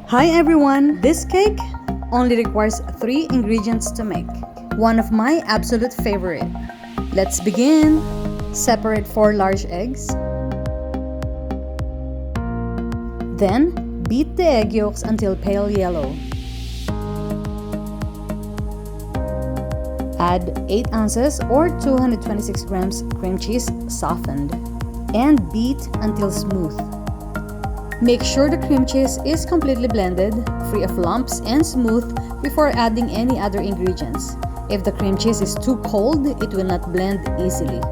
Hi everyone! This cake only requires 3 ingredients to make. One of my absolute favorite. Let's begin! Separate 4 large eggs. Then, beat the egg yolks until pale yellow. Add 8 ounces or 226 grams cream cheese softened and beat until smooth. Make sure the cream cheese is completely blended, free of lumps, and smooth before adding any other ingredients. If the cream cheese is too cold, it will not blend easily.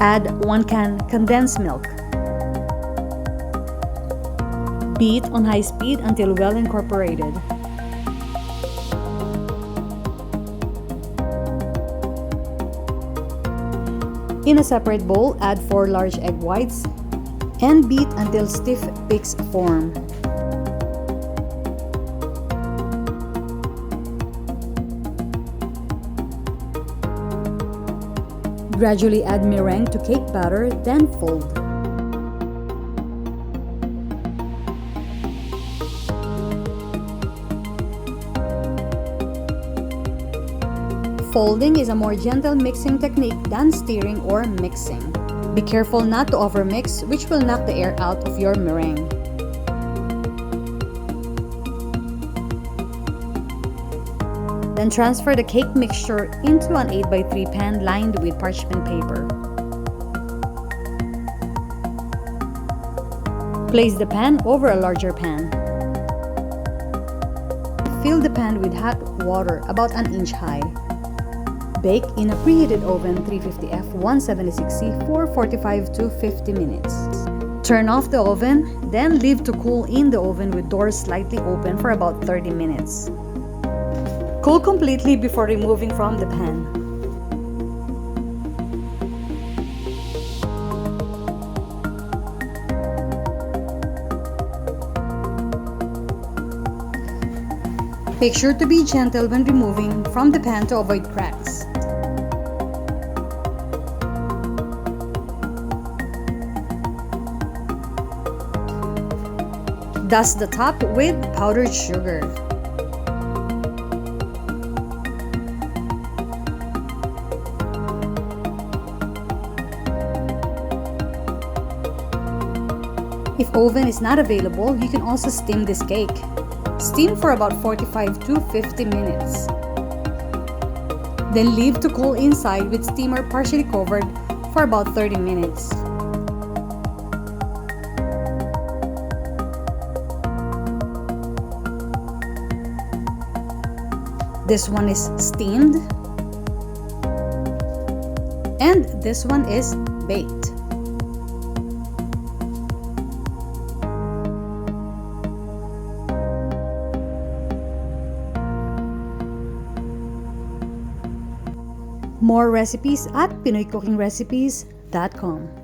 Add 1 can condensed milk. Beat on high speed until well incorporated. In a separate bowl, add 4 large egg whites and beat until stiff peaks form. Gradually add meringue to cake batter, then fold. Folding is a more gentle mixing technique than stirring or mixing. Be careful not to overmix, which will knock the air out of your meringue. Then transfer the cake mixture into an 8x3 pan lined with parchment paper. Place the pan over a larger pan. Fill the pan with hot water about an inch high. Bake in a preheated oven 350F 176C for 45 to 50 minutes. Turn off the oven, then leave to cool in the oven with doors slightly open for about 30 minutes. Cool completely before removing from the pan. Make sure to be gentle when removing from the pan to avoid cracks. Dust the top with powdered sugar. If oven is not available, you can also steam this cake. Steam for about 45 to 50 minutes. Then leave to cool inside with steamer partially covered for about 30 minutes. This one is steamed and this one is baked. More recipes at PinoyCookingRecipes.com.